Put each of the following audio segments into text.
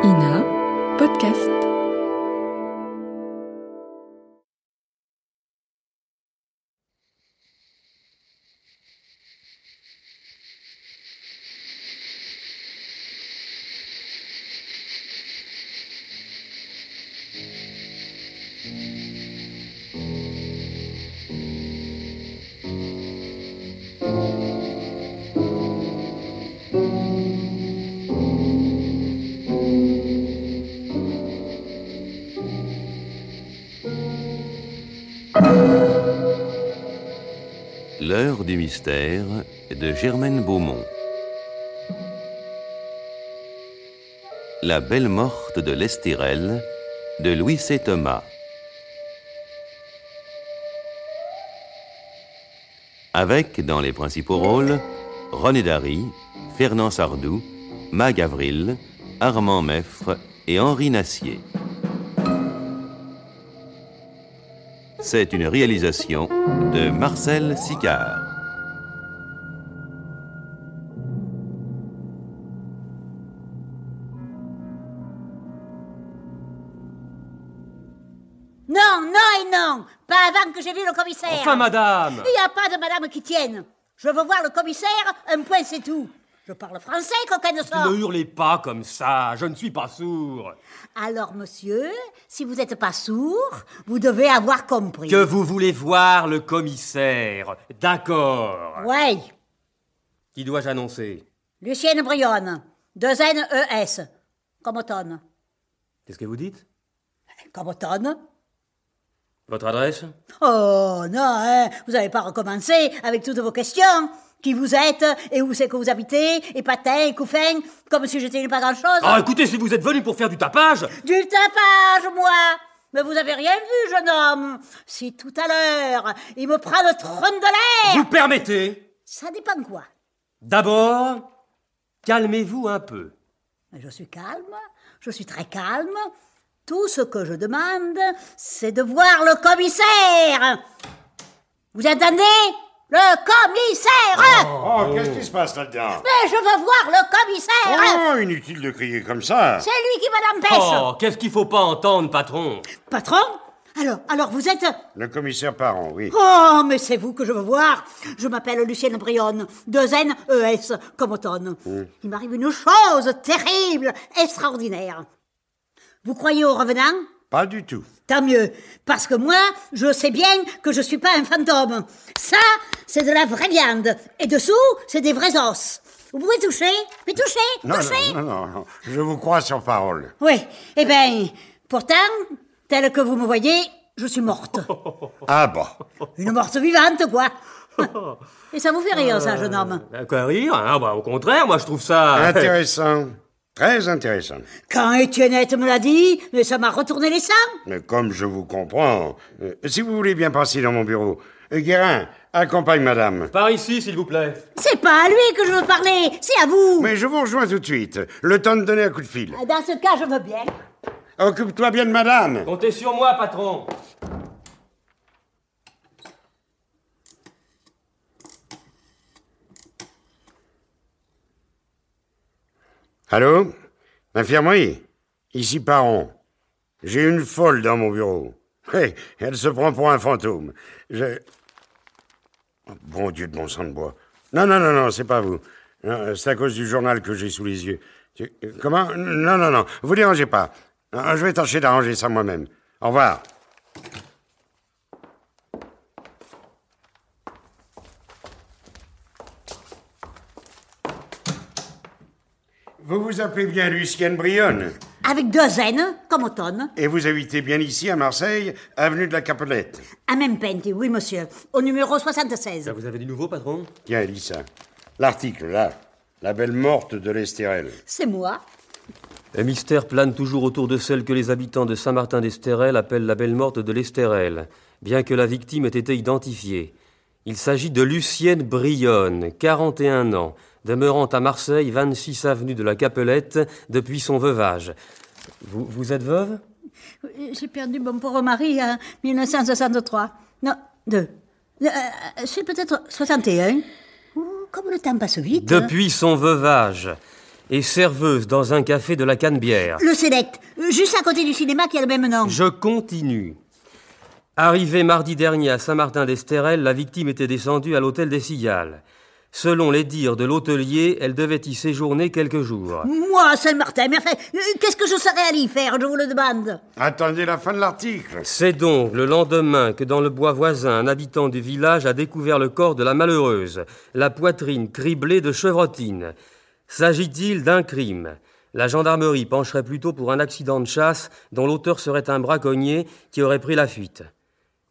INA Podcast. L'heure du mystère de Germaine Beaumont. La belle morte de l'Estérel de Louis C. Thomas. Avec, dans les principaux rôles, René Dary, Fernand Sardou, Mag Avril, Armand Meffre et Henri Nassier. C'est une réalisation de Marcel Sicard. Non, non et non. Pas avant que j'ai vu le commissaire. Enfin, madame. Il n'y a pas de madame qui tienne. Je veux voir le commissaire, un point c'est tout. Je parle français, coquin de sort. Ne hurlez pas comme ça, je ne suis pas sourd. Alors, monsieur, si vous n'êtes pas sourd, vous devez avoir compris. Que vous voulez voir le commissaire. D'accord. Ouais. Qui dois-je annoncer? Lucienne Brionne, 2 N-E-S, comme automne. Qu'est-ce que vous dites? Comme automne. Votre adresse? Oh, non, hein, vous n'allez pas recommencer avec toutes vos questions. Qui vous êtes, et où c'est que vous habitez, et patin, et couffin, comme si j'étais pas grand-chose. Ah, écoutez, si vous êtes venu pour faire du tapage... Du tapage, moi. Mais vous avez rien vu, jeune homme. Si tout à l'heure, il me prend le trône de l'air... Vous permettez? Ça dépend quoi. D'abord, calmez-vous un peu. Je suis calme, je suis très calme. Tout ce que je demande, c'est de voir le commissaire. Vous entendez? Le commissaire! Oh, qu'est-ce qui se passe là-dedans? Mais je veux voir le commissaire! Oh, inutile de crier comme ça. C'est lui qui me l'empêche! Oh, qu'est-ce qu'il faut pas entendre, patron? Patron? Alors vous êtes... Le commissaire Parent, oui. Oh, mais c'est vous que je veux voir. Je m'appelle Lucienne Brionne, 2 N-E-S, comme automne. Il m'arrive une chose terrible, extraordinaire. Vous croyez au revenant? Pas du tout. Tant mieux, parce que moi, je sais bien que je suis pas un fantôme. Ça, c'est de la vraie viande. Et dessous, c'est des vrais os. Vous pouvez toucher? Mais touchez! Non, Touchez! non, je vous crois sur parole. Oui, eh bien, pourtant, tel que vous me voyez, je suis morte. Ah bon? Une morte vivante, quoi. Et ça vous fait rire, ça, jeune homme? Quoi rire? Ah, bah, au contraire, moi je trouve ça... Intéressant. Très intéressant. Quand Étiennette me l'a dit, mais ça m'a retourné les sangs. Mais comme je vous comprends, si vous voulez bien passer dans mon bureau, Guérin, accompagne madame. Par ici, s'il vous plaît. C'est pas à lui que je veux parler, c'est à vous. Mais je vous rejoins tout de suite. Le temps de donner un coup de fil. Dans ce cas, je veux bien. Occupe-toi bien de madame. Comptez sur moi, patron. Allô? Infirmerie? Ici Parent. J'ai une folle dans mon bureau. Hey, elle se prend pour un fantôme. Oh, bon Dieu de mon sang de bois. Non, c'est pas vous. C'est à cause du journal que j'ai sous les yeux. Comment? Non, vous dérangez pas. Je vais tâcher d'arranger ça moi-même. Au revoir. Vous vous appelez bien Lucienne Brionne? Avec 2 N, comme automne. Et vous habitez bien ici, à Marseille, avenue de la Capelette? À même pente, oui, monsieur. Au numéro 76. Vous avez du nouveau, patron? Tiens, lis ça. L'article, là. La belle morte de l'Estérel. C'est moi. Le mystère plane toujours autour de celle que les habitants de Saint-Martin-d'Estérel appellent la belle morte de l'Estérel, bien que la victime ait été identifiée. Il s'agit de Lucienne Brionne, 41 ans, demeurant à Marseille, 26 avenue de la Capelette, depuis son veuvage. Vous êtes veuve? J'ai perdu mon pauvre mari en 1963. Non, 2. C'est peut-être 61. Comme le temps passe vite. Depuis son veuvage. et serveuse dans un café de la Canebière. Le Select, juste à côté du cinéma qui a le même nom. Je continue. Arrivée mardi dernier à Saint-Martin-d'Estérel, la victime était descendue à l'hôtel des Cigales. Selon les dires de l'hôtelier, elle devait y séjourner quelques jours. Moi, Saint-Martin, mais enfin, qu'est-ce que je serais allé y faire, je vous le demande? Attendez la fin de l'article. C'est donc le lendemain que dans le bois voisin, un habitant du village a découvert le corps de la malheureuse, la poitrine criblée de chevrotines. S'agit-il d'un crime? La gendarmerie pencherait plutôt pour un accident de chasse dont l'auteur serait un braconnier qui aurait pris la fuite.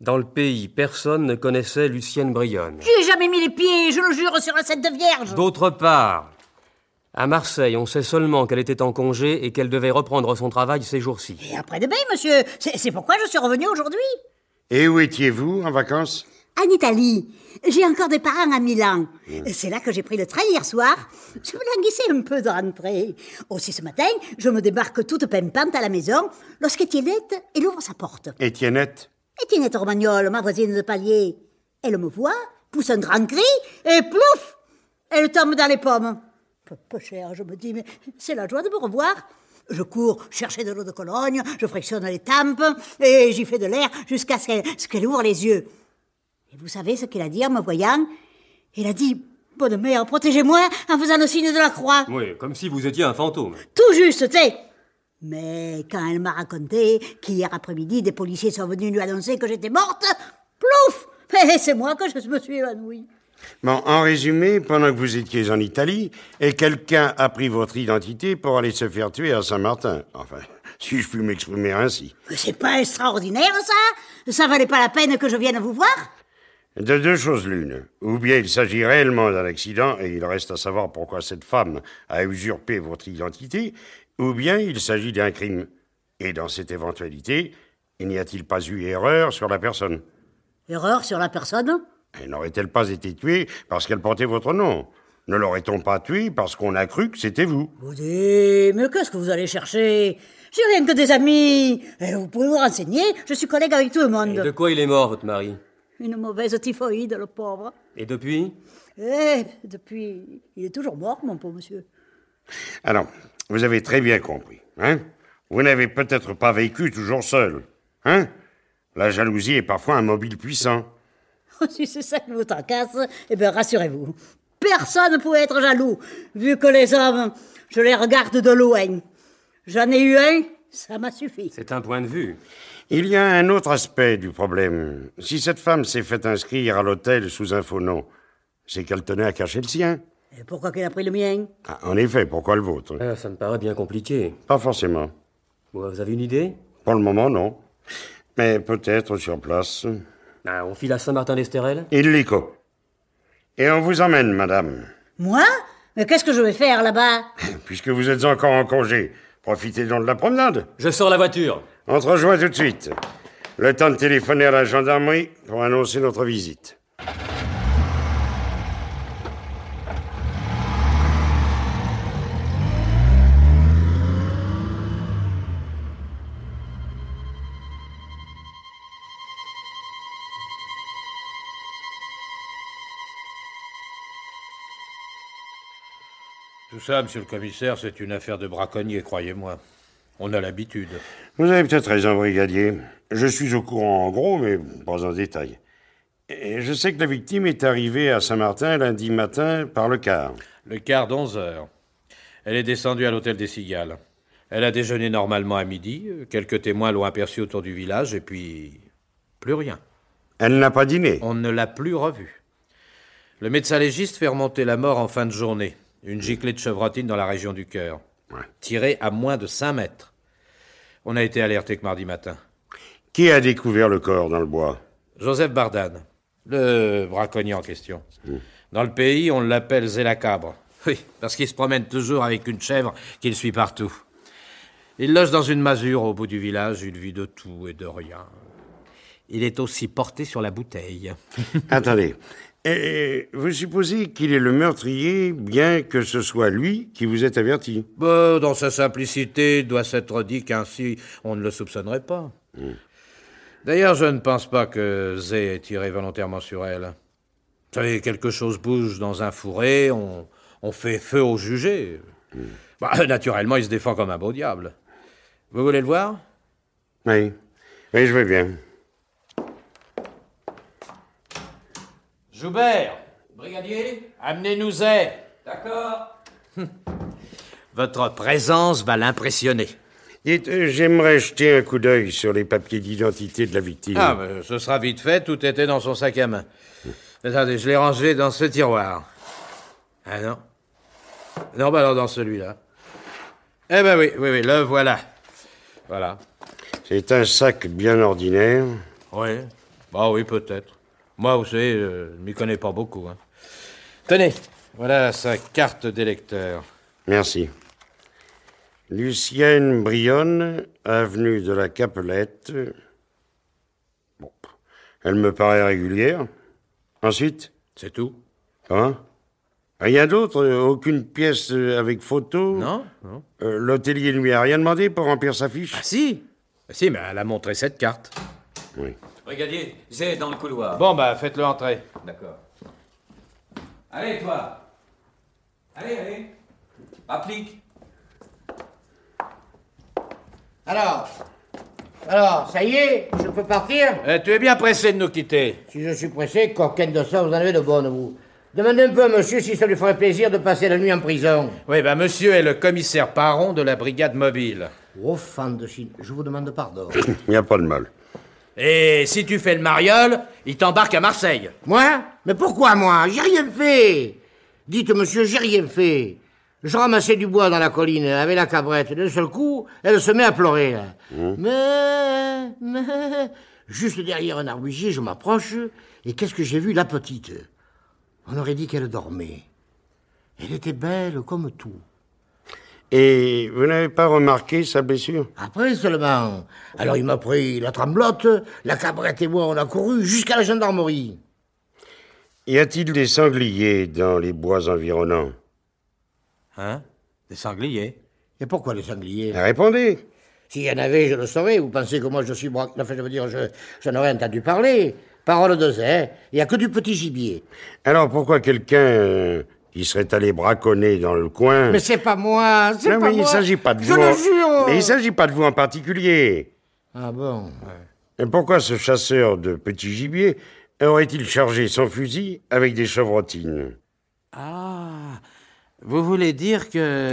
Dans le pays, personne ne connaissait Lucienne Brionne. J'y ai jamais mis les pieds, je le jure sur la Sainte Vierge. D'autre part, à Marseille, on sait seulement qu'elle était en congé et qu'elle devait reprendre son travail ces jours-ci. Et après-demain, monsieur, c'est pourquoi je suis revenu aujourd'hui. Et où étiez-vous en vacances? En Italie. J'ai encore des parents à Milan. C'est là que j'ai pris le train hier soir. Je me languissais un peu de rentrer. Aussi ce matin, je me débarque toute pimpante à la maison lorsqu'Étiennette, elle ouvre sa porte. Étiennette? Étiennette Romagnol, ma voisine de palier. Elle me voit, pousse un grand cri, et plouf! Elle tombe dans les pommes. Peu cher, je me dis, mais c'est la joie de me revoir. Je cours chercher de l'eau de Cologne, je frictionne les tempes, et j'y fais de l'air jusqu'à ce qu'elle ouvre les yeux. Et vous savez ce qu'elle a dit en me voyant? Elle a dit, bonne mère, protégez-moi en faisant le signe de la croix. Oui, comme si vous étiez un fantôme. Tout juste, tu sais. Mais quand elle m'a raconté qu'hier après-midi, des policiers sont venus lui annoncer que j'étais morte, plouf! Et c'est moi que je me suis évanouie. Bon, en résumé, pendant que vous étiez en Italie, et quelqu'un a pris votre identité pour aller se faire tuer à Saint-Martin. Enfin, si je puis m'exprimer ainsi. Mais c'est pas extraordinaire, ça? Ça valait pas la peine que je vienne vous voir? De deux choses l'une. Ou bien il s'agit réellement d'un accident, et il reste à savoir pourquoi cette femme a usurpé votre identité, ou bien il s'agit d'un crime. Et dans cette éventualité, il n'y a-t-il pas eu erreur sur la personne? Erreur sur la personne? Elle n'aurait-elle pas été tuée parce qu'elle portait votre nom? Ne l'aurait-on pas tuée parce qu'on a cru que c'était vous? Vous dites, mais qu'est-ce que vous allez chercher? J'ai rien que des amis. Et vous pouvez vous renseigner, je suis collègue avec tout le monde. Et de quoi il est mort, votre mari? Une mauvaise typhoïde, le pauvre. Et depuis? Depuis, il est toujours mort, mon pauvre monsieur. Alors, vous avez très bien compris, hein? Vous n'avez peut-être pas vécu toujours seul, hein? La jalousie est parfois un mobile puissant. Si c'est ça qui vous tracasse, eh bien, rassurez-vous. Personne ne pouvait être jaloux, vu que les hommes, je les regarde de loin. J'en ai eu un, ça m'a suffi. C'est un point de vue. Il y a un autre aspect du problème. Si cette femme s'est fait inscrire à l'hôtel sous un faux nom, c'est qu'elle tenait à cacher le sien. Et pourquoi qu'elle a pris le mien? Ah, en effet, pourquoi le vôtre? Ça me paraît bien compliqué. Pas forcément. Bon, vous avez une idée? Pour le moment, non. Mais peut-être sur place. On file à Saint-Martin-d'Estérel? Illico. Et on vous emmène, madame. Moi? Mais qu'est-ce que je vais faire là-bas? Puisque vous êtes encore en congé, profitez donc de la promenade. Je sors la voiture. On se rejoint tout de suite. Le temps de téléphoner à la gendarmerie pour annoncer notre visite. Tout ça, monsieur le commissaire, c'est une affaire de braconnier, croyez-moi. On a l'habitude. Vous avez peut-être raison, brigadier. Je suis au courant en gros, mais pas en détail. Et je sais que la victime est arrivée à Saint-Martin lundi matin par le car. Le quart d'11h. Elle est descendue à l'hôtel des Cigales. Elle a déjeuné normalement à midi. Quelques témoins l'ont aperçue autour du village, et puis... plus rien. Elle n'a pas dîné. On ne l'a plus revue. Le médecin légiste fait remonter la mort en fin de journée. Une giclée de chevrotine dans la région du cœur. Ouais. Tirée à moins de 5 mètres. On a été alerté que mardi matin. Qui a découvert le corps dans le bois? Joseph Bardane, le braconnier en question. Dans le pays, on l'appelle Zélacabre. Oui, parce qu'il se promène toujours avec une chèvre qu'il suit partout. Il loge dans une masure au bout du village, il vit de tout et de rien. Il est aussi porté sur la bouteille. Attendez. Et vous supposez qu'il est le meurtrier, bien que ce soit lui qui vous ait averti? Dans sa simplicité, il doit s'être dit qu'ainsi on ne le soupçonnerait pas. D'ailleurs, je ne pense pas que Zé ait tiré volontairement sur elle. Vous savez, quelque chose bouge dans un fourré, on fait feu au jugé. Bah, naturellement, il se défend comme un beau diable. Vous voulez le voir? Oui, je veux bien. Joubert, brigadier, amenez-nous-en. D'accord. Votre présence va l'impressionner. Dites, j'aimerais jeter un coup d'œil sur les papiers d'identité de la victime. Ah, mais ce sera vite fait, tout était dans son sac à main. Attendez, je l'ai rangé dans ce tiroir. Ah non? Non, bah alors dans celui-là. Eh ben oui, le voilà. Voilà. C'est un sac bien ordinaire. Oui. Bah oui, peut-être. Moi, vous savez, je m'y connais pas beaucoup. Hein. Tenez, voilà sa carte d'électeur. Merci. Lucienne Brionne, avenue de la Capelette. Bon, elle me paraît régulière. Ensuite? C'est tout? Hein? Rien d'autre? Aucune pièce avec photo? Non. L'hôtelier ne lui a rien demandé pour remplir sa fiche? Ah si! Si, mais elle a montré cette carte. Oui. Brigadier, j'ai dans le couloir. Bon, bah, faites-le entrer. D'accord. Allez, toi. Allez. Applique. Alors, ça y est, je peux partir? Tu es bien pressé de nous quitter. Si je suis pressé, coquine de ça, vous en avez de bonnes, vous. Demandez un peu à monsieur si ça lui ferait plaisir de passer la nuit en prison. Oui, bah, monsieur est le commissaire Paron de la brigade mobile. Oh, fan de Chine, je vous demande pardon. Il n'y a pas de mal. Et si tu fais le mariole, il t'embarque à Marseille. Moi? Mais pourquoi moi? J'ai rien fait. Dites, monsieur, j'ai rien fait. Je ramassais du bois dans la colline avec la cabrette. D'un seul coup, elle se met à pleurer. Là. Mais... Juste derrière un arbusier, je m'approche. Et qu'est-ce que j'ai vu, la petite? On aurait dit qu'elle dormait. Elle était belle comme tout. Et vous n'avez pas remarqué sa blessure? Après seulement. Alors il m'a pris la tremblote, la cabrette et moi on a couru jusqu'à la gendarmerie. Y a-t-il des sangliers dans les bois environnants? Hein? Des sangliers? Et pourquoi les sangliers? Répondez. S'il y en avait, je le saurais. Vous pensez que moi je suis enfin, je veux dire, j'en aurais entendu parler. Parole de zé, il n'y a que du petit gibier. Alors pourquoi quelqu'un qui serait allé braconner dans le coin... Mais c'est pas moi, c'est non, pas mais moi. il s'agit pas de je vous. Le jure. Mais il s'agit pas de vous en particulier. Ah bon? Et pourquoi ce chasseur de petits gibiers aurait-il chargé son fusil avec des chevrotines? Ah, vous voulez dire que...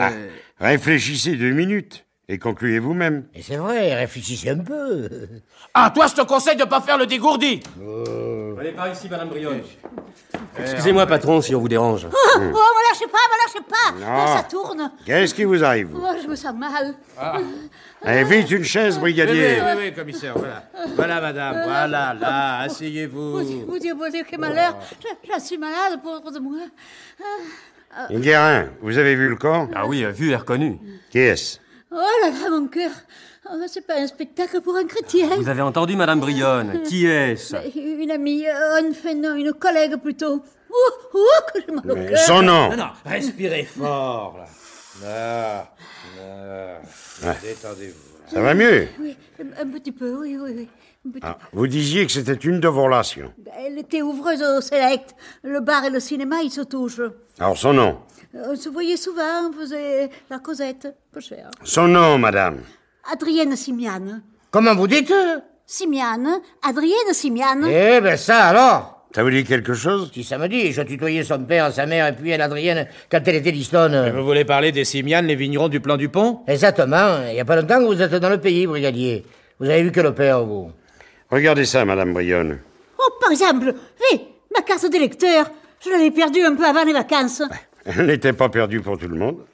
Réfléchissez 2 minutes et concluez vous-même. Et c'est vrai, réfléchissez un peu. Ah, toi, je te conseille de pas faire le dégourdi. Allez, par ici, madame Brionne. Excusez-moi, patron, si on vous dérange. Oh, me lâchez pas. Non. Ça tourne. Qu'est-ce qui vous arrive, vous? Oh, je me sens mal. Allez, vite, une chaise, brigadier. Oui, commissaire, voilà. Voilà, madame, voilà, là, asseyez-vous. Vous dire, quel malheur. Je suis malade, pauvre de moi. Guérin, vous avez vu le corps? Ah oui, vu et reconnu. Qui est-ce? Oh là là, mon cœur. Oh, c'est pas un spectacle pour un chrétien. Vous avez entendu, madame Brionne. Qui est-ce? Une amie, une collègue plutôt. Que j'ai mal au cœur. Son nom. Non, respirez fort, là. Détendez-vous. Ça va mieux? Oui, un petit peu, oui. Un petit peu. Vous disiez que c'était une de vos relations. Elle était ouvreuse au Select. Le bar et le cinéma, ils se touchent. Alors, son nom? On se voyait souvent, on faisait la causette, peu cher. Son nom, madame? Adrienne Simiane. Comment vous dites? Simiane, Adrienne Simiane. Eh ben ça alors. Ça vous dit quelque chose? Si ça me dit, je tutoyais son père, sa mère et puis elle, Adrienne, quand elle était listonne. Vous voulez parler des Simianes, les vignerons du plan du pont? Exactement. Il n'y a pas longtemps que vous êtes dans le pays, brigadier. Vous avez vu que le père, vous. Regardez ça, madame Brionne. Oh, par exemple, ma carte d'électeur. Je l'avais perdue un peu avant les vacances. Elle n'était pas perdue pour tout le monde.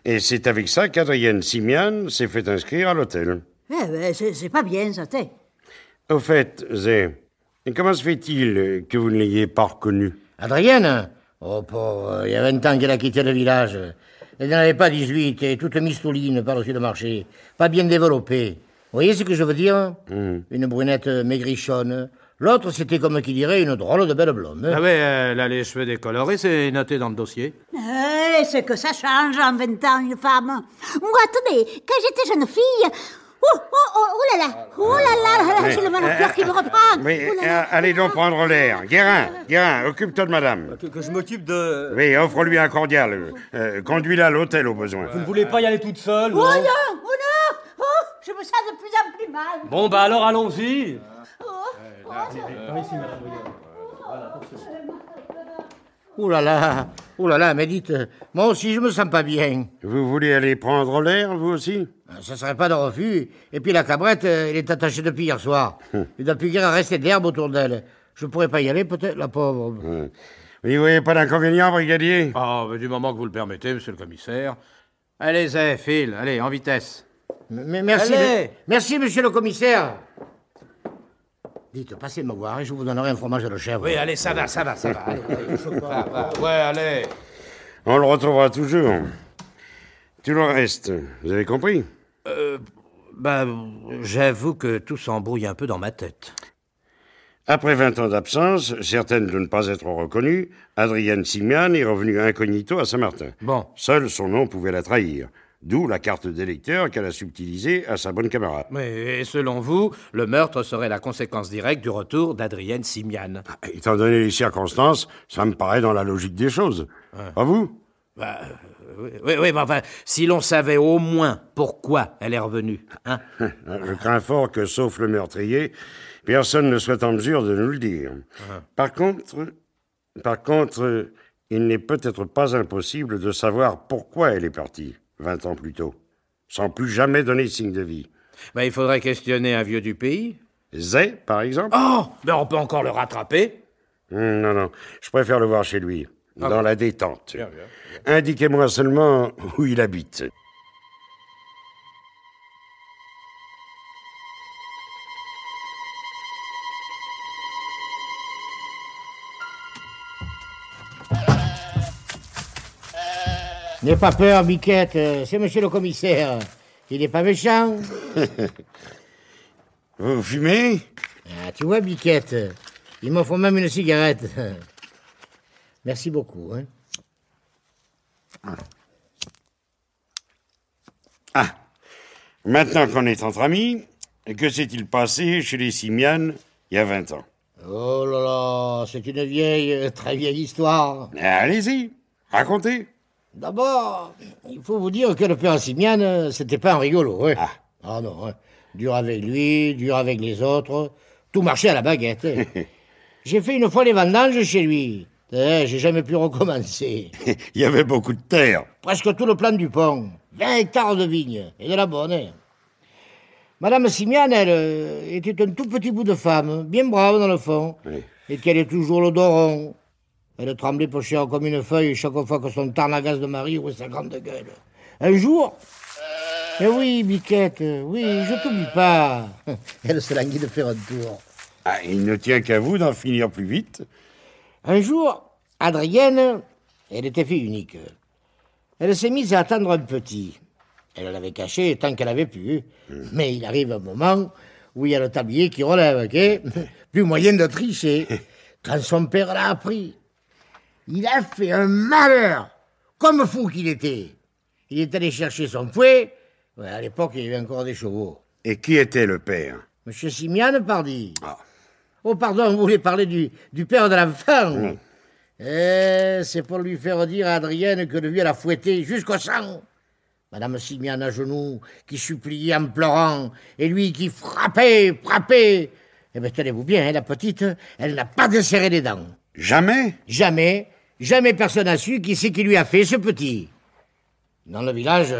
Et c'est avec ça qu'Adrienne Simiane s'est fait inscrire à l'hôtel. Eh ben, c'est pas bien, ça, t'es. Au fait, Zé, comment se fait-il que vous ne l'ayez pas reconnue? Adrienne? Oh, pauvre, il y a 20 ans qu'elle a quitté le village. Elle n'en avait pas 18 et toute mistouline par-dessus le marché. Pas bien développée. Vous voyez ce que je veux dire? Une brunette maigrichonne. L'autre, c'était comme qui dirait une drôle de belle blonde. Ah ouais, elle a les cheveux décolorés, c'est noté dans le dossier. C'est que ça change en 20 ans, une femme. Moi, attendez, quand j'étais jeune fille, Oh là là, j'ai le mal au cœur qui me reprend. Oui, Oh là là. allez donc prendre l'air. Guérin, occupe-toi de madame. Que je m'occupe de... Oui, offre-lui un cordial. Conduis-la à l'hôtel au besoin. Vous ne voulez pas y aller toute seule, Oh non? non, je me sens de plus en plus mal. Bon, bah alors allons-y. Ouh là là, mais dites, moi aussi je me sens pas bien. Vous voulez aller prendre l'air, vous aussi? Ça serait pas de refus. Et puis la cabrette, elle est attachée depuis hier soir. Il doit plus guère rester d'herbe autour d'elle. Je pourrais pas y aller, peut-être, la pauvre. Vous n'y voyez pas d'inconvénient, brigadier? Ah, mais du moment que vous le permettez, monsieur le commissaire. Allez, Zé, file, allez, en vitesse. Mais merci, Allez. merci, monsieur le commissaire. Dites, passez me voir et je vous donnerai un fromage de chèvre. Oui, allez, ça va. Allez, ouais, allez. On le retrouvera toujours. Tout le reste, vous avez compris? J'avoue que tout s'embrouille un peu dans ma tête. Après 20 ans d'absence, certaine de ne pas être reconnue, Adrienne Simian est revenue incognito à Saint-Martin. Bon. Seul son nom pouvait la trahir. D'où la carte d'électeur qu'elle a subtilisée à sa bonne camarade. Mais selon vous, le meurtre serait la conséquence directe du retour d'Adrienne Simian. Étant donné les circonstances, ça me paraît dans la logique des choses. Pas vous? Oui, mais enfin, si l'on savait au moins pourquoi elle est revenue, hein? Je crains fort que, sauf le meurtrier, personne ne soit en mesure de nous le dire. Par contre, il n'est peut-être pas impossible de savoir pourquoi elle est partie, 20 ans plus tôt, sans plus jamais donner signe de vie. Il faudrait questionner un vieux du pays. Zay, par exemple? Oh, on peut encore le rattraper. Non, je préfère le voir chez lui, dans la détente. Bien. Indiquez-moi seulement où il habite. N'aie pas peur, Biquette, c'est monsieur le commissaire. Il n'est pas méchant. Vous fumez? Ah, tu vois, Biquette, il m'offre même une cigarette. Merci beaucoup. Hein. Maintenant qu'on est entre amis, que s'est-il passé chez les Simian il y a 20 ans? Oh là là, c'est une vieille, très vieille histoire. Allez-y, racontez. D'abord, il faut vous dire que le père Simian, c'était pas un rigolo. Hein. Ah non, hein. Dur avec lui, dur avec les autres. Tout marchait à la baguette. Hein. J'ai fait une fois les vendanges chez lui. J'ai jamais pu recommencer. Il y avait beaucoup de terre. Presque tout le plan du pont. 20 hectares de vignes. Et de la bonne. Hein. Madame Simian, elle, était un tout petit bout de femme, bien brave dans le fond. Oui. Et qu'elle est toujours le dos rond. Elle tremblait peu cher comme une feuille chaque fois que son tarnagas de mari ouvrait sa grande gueule. Un jour... Eh oui, Biquette, oui, je t'oublie pas. Elle se languit de faire un tour. Il ne tient qu'à vous d'en finir plus vite. Un jour, Adrienne, elle était fille unique. Elle s'est mise à attendre un petit. Elle l'avait caché tant qu'elle avait pu. Mais il arrive un moment où il y a le tablier qui relève, ok? Plus moyen de tricher. Quand son père l'a appris, il a fait un malheur, comme fou qu'il était. Il est allé chercher son fouet. Ouais, à l'époque, il y avait encore des chevaux. Et qui était le père? Monsieur Simian, pardi. Oh, pardon, vous voulez parler du père de l'enfant? C'est pour lui faire dire à Adrienne que lui, elle a fouetté jusqu'au sang. Madame Simian à genoux, qui suppliait en pleurant, et lui qui frappait. Eh bien, tenez-vous bien, hein, la petite, elle n'a pas desserré les dents. Jamais? Jamais personne n'a su qui c'est qui lui a fait ce petit. Dans le village,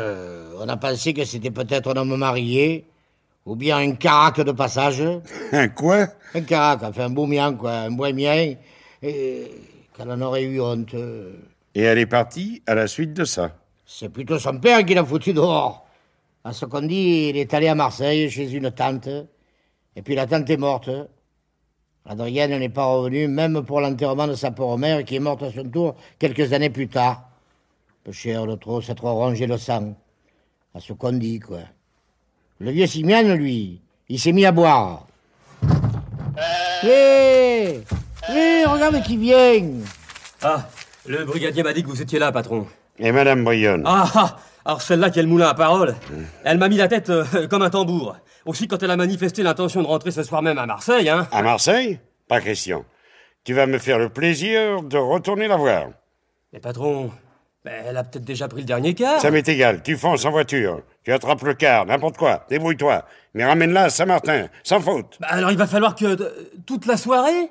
on a pensé que c'était peut-être un homme marié, ou bien un carac de passage. Un quoi? Un carac, enfin un boumian, quoi, un bohémien, et qu'elle en aurait eu honte. Et elle est partie à la suite de ça. C'est plutôt son père qui l'a foutu dehors. À ce qu'on dit, il est allé à Marseille, chez une tante, et puis la tante est morte. Adrienne n'est pas revenue, même pour l'enterrement de sa pauvre mère, qui est morte à son tour quelques années plus tard. Peu cher de trop s'être rongé le sang. À ce qu'on dit, quoi. Le vieux Simian, lui, il s'est mis à boire. Hé, regarde qui vient. Ah, le brigadier m'a dit que vous étiez là, patron. Et Madame Brionne? Alors celle-là qui a le moulin à parole, elle m'a mis la tête comme un tambour. Aussi quand elle a manifesté l'intention de rentrer ce soir même à Marseille, hein. À Marseille? Pas question. Tu vas me faire le plaisir de retourner la voir. Mais patron, elle a peut-être déjà pris le dernier car. Ça m'est égal, tu fonces en voiture. Tu attrapes le car, n'importe quoi, débrouille-toi. Mais ramène-la à Saint-Martin, sans faute. Alors il va falloir que... toute la soirée.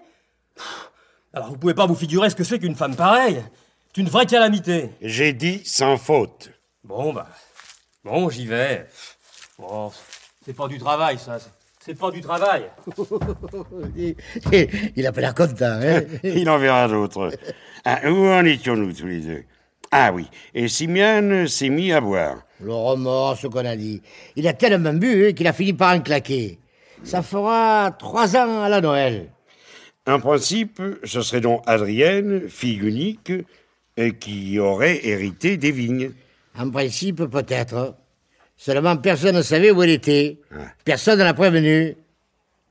Alors vous pouvez pas vous figurer ce que c'est qu'une femme pareille. C'est une vraie calamité. J'ai dit sans faute. Bon, j'y vais. Bon, c'est pas du travail, ça. C'est pas du travail. Il a pas l'air content, hein. Il en verra d'autres. Où en étions-nous tous les deux? Ah oui, et Simiane s'est mis à boire. Le remords, ce qu'on a dit. Il a tellement bu qu'il a fini par en claquer. Ça fera 3 ans à la Noël. En principe, ce serait donc Adrienne, fille unique, qui aurait hérité des vignes. En principe, peut-être. Seulement, personne ne savait où elle était. Personne ne l'a prévenu.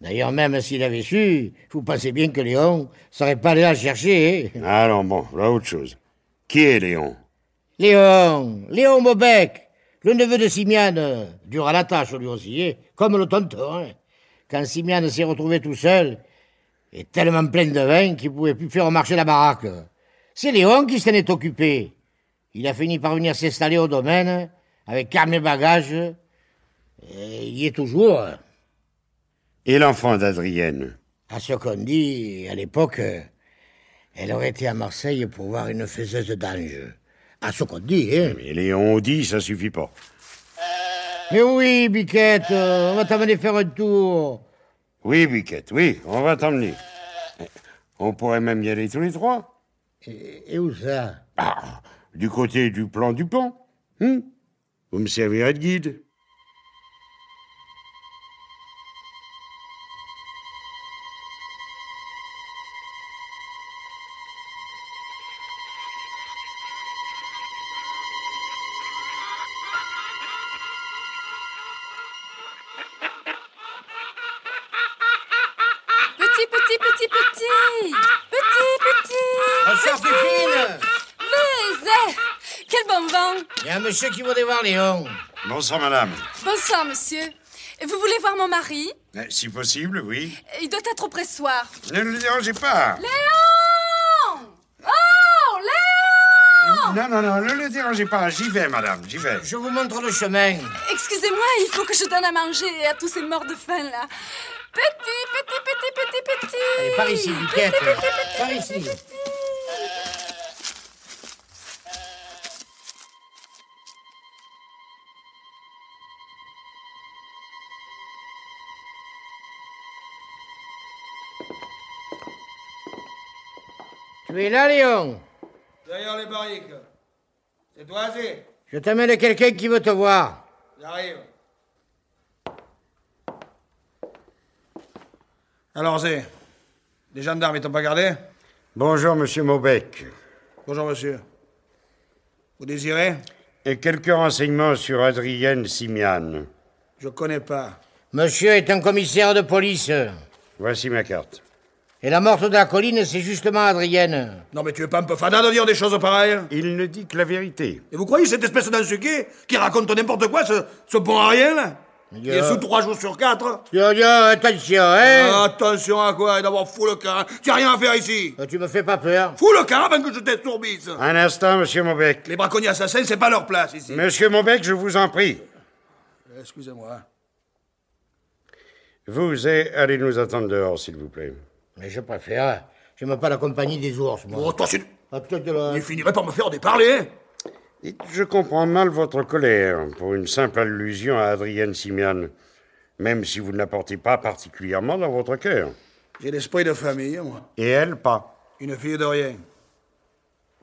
D'ailleurs, même s'il avait su, vous pensez bien que Léon serait pas allé la chercher, hein. Alors bon, là, autre chose. Qui est Léon? Léon Maubec, le neveu de Simiane, dur à la tâche lui aussi, hein, comme le tonton. Hein. Quand Simiane s'est retrouvé tout seul, et tellement plein de vin qu'il pouvait plus faire marcher la baraque. C'est Léon qui s'en est occupé. Il a fini par venir s'installer au domaine, avec carnet bagages, et il y est toujours. Et l'enfant d'Adrienne? À ce qu'on dit, à l'époque, elle aurait été à Marseille pour voir une faiseuse d'ange. À ce qu'on dit, hein. Mais Léon dit, ça suffit pas. Mais oui, Biquette, on va t'amener faire un tour. Oui, Biquette, oui, on va t'emmener. On pourrait même y aller tous les trois. Et où ça? Ah, du côté du plan du pont. Vous me servirez de guide. Bonsoir, Pépine. Mais, quel bon vent! Il y a un monsieur qui voudrait voir Léon. Bonsoir, madame. Bonsoir, monsieur. Vous voulez voir mon mari? Si possible, oui. Il doit être au pressoir. Ne le dérangez pas. Léon! Oh, Léon! Non, ne le dérangez pas. J'y vais, madame, j'y vais. Je vous montre le chemin. Excusez-moi, il faut que je donne à manger à tous ces morts de faim, là. Petit. Allez, par ici, Biquette. Par ici. Tu es là, Léon? Derrière les barriques. C'est toi, c'est? Je t'amène quelqu'un qui veut te voir. J'arrive. Alors, c'est... Les gendarmes, ils t'ont pas gardé? Bonjour, monsieur Maubec. Bonjour, monsieur. Vous désirez? Et quelques renseignements sur Adrienne Simiane. Je connais pas. Monsieur est un commissaire de police. Voici ma carte. Et la morte de la colline, c'est justement Adrienne. Non, mais tu es pas un peu fada de dire des choses pareilles? Il ne dit que la vérité. Et vous croyez cette espèce d'ensuqué qui raconte n'importe quoi, ce bon à rien, là? Il est sous 3 jours sur 4. Yo, attention, hein? Attention à quoi? D'abord, fous le camp. Tu as rien à faire ici. Tu me fais pas peur. Fous le camp avant que je t'estourbisse. Un instant, monsieur Maubec. Les braconniers assassins, c'est pas leur place ici. Monsieur Maubec, je vous en prie. Excusez-moi. Vous allez nous attendre dehors, s'il vous plaît. Mais je préfère. J'aime pas la compagnie des ours, moi. Oh, toi, c'est... Ah, peut-être de la... Il finirait par me faire déparler. Je comprends mal votre colère pour une simple allusion à Adrienne Simiane, même si vous ne la portez pas particulièrement dans votre cœur. J'ai l'esprit de famille, moi. Et elle, pas. Une fille de rien.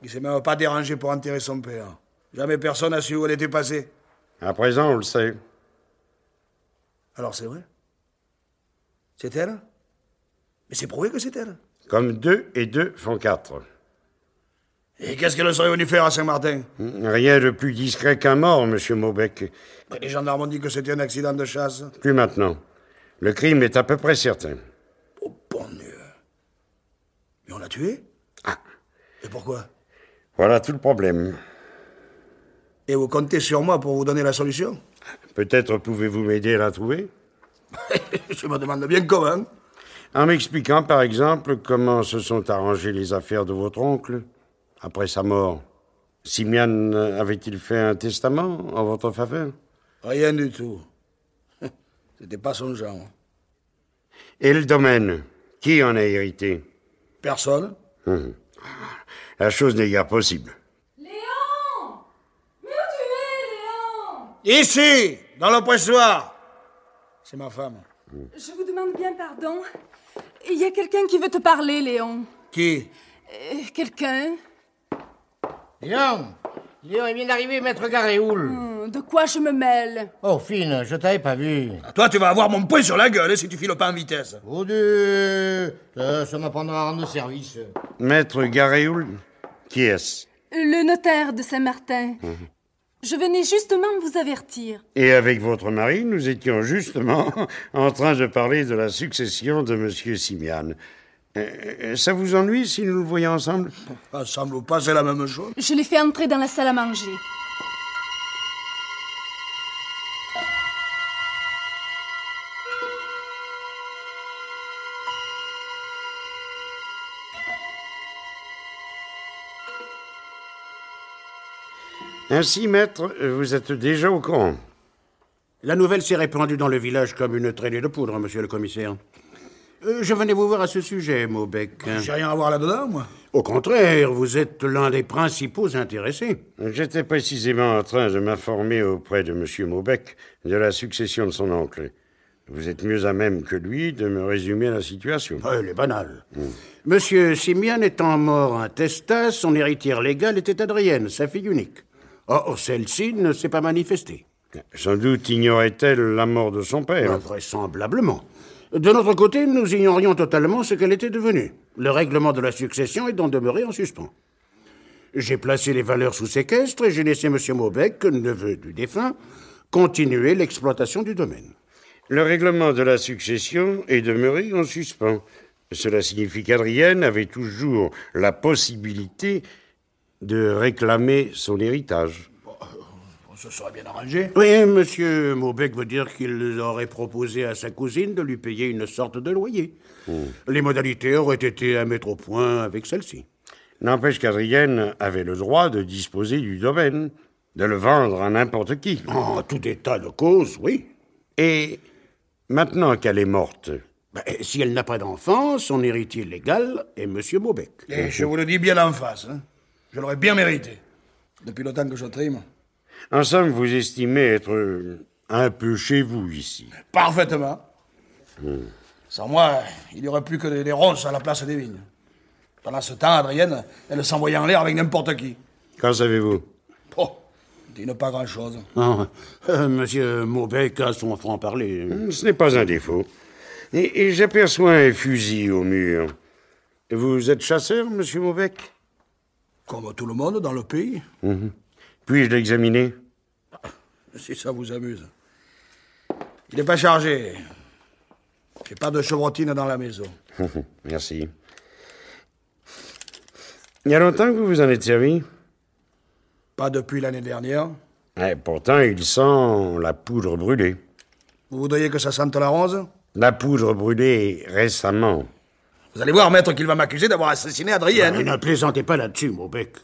Il s'est même pas dérangé pour enterrer son père. Jamais personne n'a su où elle était passée. À présent, on le sait. Alors c'est vrai? C'est elle? Mais c'est prouvé que c'est elle. Comme 2 et 2 font 4. Et qu'est-ce qu'elle serait venue faire à Saint-Martin? Rien de plus discret qu'un mort, monsieur Maubec. Les gendarmes ont dit que c'était un accident de chasse. Plus maintenant. Le crime est à peu près certain. Oh, bon Dieu. Mais on l'a tué? Ah. Et pourquoi? Voilà tout le problème. Et vous comptez sur moi pour vous donner la solution? Peut-être pouvez-vous m'aider à la trouver? Je me demande bien comment. En m'expliquant, par exemple, comment se sont arrangées les affaires de votre oncle après sa mort. Simian avait-il fait un testament en votre faveur? Rien du tout. C'était pas son genre. Et le domaine, qui en a hérité? Personne. La chose n'est guère possible. Léon! Mais où tu es, Léon? Ici, dans le pressoir. C'est ma femme. Je vous demande bien pardon. Il y a quelqu'un qui veut te parler, Léon. Qui? Quelqu'un? Léon, il vient d'arriver, maître Garéoul. De quoi je me mêle? Oh, fine, je t'avais pas vu. Toi, tu vas avoir mon poing sur la gueule si tu files pas en vitesse. Oh Dieu, ça m'apprendra à rendre service. Maître Garéoul, qui est-ce? Le notaire de Saint-Martin. Je venais justement vous avertir. Et avec votre mari, nous étions justement en train de parler de la succession de Monsieur Simian. Ça vous ennuie si nous le voyons ensemble? Ensemble ou pas, c'est la même chose. Je l'ai fait entrer dans la salle à manger. Ainsi, maître, vous êtes déjà au courant. La nouvelle s'est répandue dans le village comme une traînée de poudre, monsieur le commissaire. Je venais vous voir à ce sujet, Maubec. J'ai rien à voir là-dedans, moi. Au contraire, vous êtes l'un des principaux intéressés. J'étais précisément en train de m'informer auprès de Monsieur Maubec de la succession de son oncle. Vous êtes mieux à même que lui de me résumer la situation. Elle est banale. Monsieur Simian étant mort intestat, son héritière légale était Adrienne, sa fille unique. Or, celle-ci ne s'est pas manifestée. Sans doute ignorait-elle la mort de son père. Vraisemblablement. De notre côté, nous ignorions totalement ce qu'elle était devenue. Le règlement de la succession est donc demeuré en suspens. J'ai placé les valeurs sous séquestre et j'ai laissé M. Maubec, neveu du défunt, continuer l'exploitation du domaine. Le règlement de la succession est demeuré en suspens. Cela signifie qu'Adrienne avait toujours la possibilité de réclamer son héritage. On se serait bien arrangé. Oui, M. Maubec veut dire qu'il aurait proposé à sa cousine de lui payer une sorte de loyer. Les modalités auraient été à mettre au point avec celle-ci. N'empêche qu'Adrienne avait le droit de disposer du domaine, de le vendre à n'importe qui. En tout état de cause, oui. Et maintenant qu'elle est morte... si elle n'a pas d'enfant, son héritier légal est M. Maubec. Et je vous le dis bien en face. Hein. Je l'aurais bien mérité. Depuis le temps que je trime. En somme, vous estimez être un peu chez vous ici. Parfaitement. Sans moi, il n'y aurait plus que des ronces à la place des vignes. Pendant ce temps, Adrienne, elle s'envoyait en l'air avec n'importe qui. Qu'en savez-vous? Oh, dis pas grand-chose. Monsieur Maubec a son franc-parler. Ce n'est pas un défaut. Et j'aperçois un fusil au mur. Vous êtes chasseur, monsieur Maubec? Comme tout le monde dans le pays. Puis-je l'examiner? Si ça vous amuse. Il n'est pas chargé. J'ai pas de chevrotine dans la maison. Merci. Il y a longtemps que vous vous en êtes servi? Pas depuis l'année dernière. Pourtant, il sent la poudre brûlée. Vous voudriez que ça sente la rose? La poudre brûlée récemment. Vous allez voir, maître, qu'il va m'accuser d'avoir assassiné Adrienne. Ne plaisantez pas là-dessus, Maubec.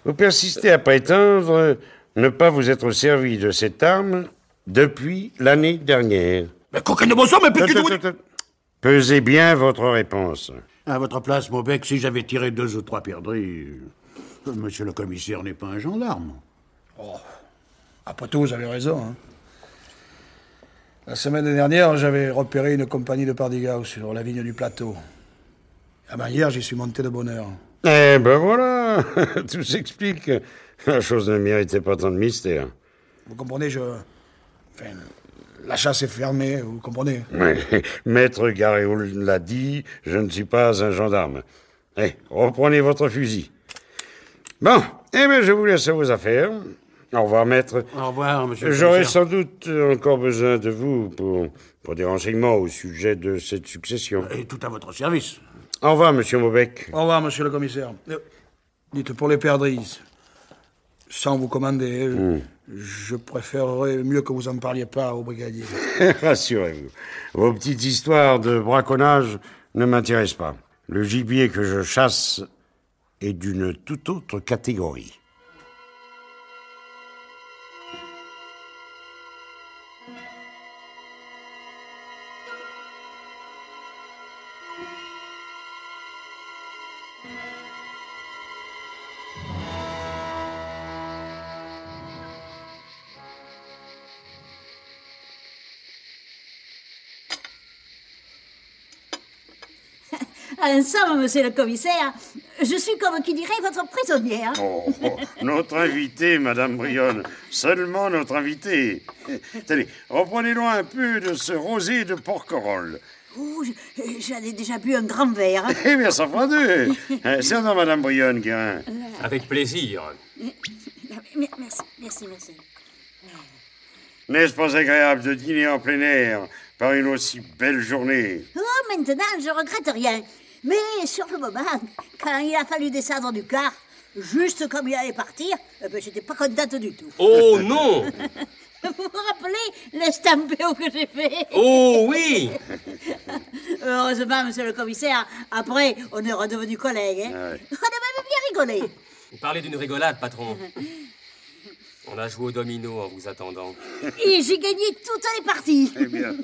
Vous persistez à prétendre ne pas vous être servi de cette arme depuis l'année dernière. Mais coquin de bon sang, mais putain de... Pesez bien votre réponse. À votre place, Maubec, si j'avais tiré 2 ou 3 perdrix, monsieur le commissaire n'est pas un gendarme. Oh, après tout, vous avez raison. Hein. La semaine dernière, j'avais repéré une compagnie de pardigao sur la vigne du plateau. Ah ben hier, j'y suis monté de bonne heure. Eh ben voilà, tout s'explique. La chose ne méritait pas tant de mystère. Vous comprenez, Enfin, la chasse est fermée, vous comprenez? Oui, Maître Garéoul l'a dit, je ne suis pas un gendarme. Reprenez votre fusil. Bon, je vous laisse à vos affaires. Au revoir, maître. Au revoir, monsieur le J'aurai commissaire. sans doute encore besoin de vous pour des renseignements au sujet de cette succession. Et tout à votre service. Au revoir, monsieur Maubec. Au revoir, monsieur le commissaire. Dites, pour les perdrix, Sans vous commander, je préférerais mieux que vous en parliez pas au brigadier. Rassurez-vous, vos petites histoires de braconnage ne m'intéressent pas. Le gibier que je chasse est d'une toute autre catégorie. En somme, monsieur le commissaire, je suis comme qui dirait votre prisonnière. Oh, notre invité, Madame Brionne. Seulement notre invité. Tenez, reprenez-nous un peu de ce rosé de Porquerolles. Oh, j'en ai déjà bu un grand verre. Eh bien, ça fera deux. Servez Madame Brionne, Guérin. Avec plaisir. Merci. N'est-ce pas agréable de dîner en plein air par une aussi belle journée? Oh, maintenant, je regrette rien. Mais sur le moment, quand il a fallu descendre du car, juste comme il allait partir, j'étais pas contente du tout. Oh non! Vous vous rappelez l'estampéo que j'ai fait? Oh oui! Heureusement, monsieur le commissaire, après, on est redevenus collègues. Hein? Ouais. On a même bien rigolé. Vous parlez d'une rigolade, patron. On a joué au domino en vous attendant. Et j'ai gagné toutes les parties. Eh bien.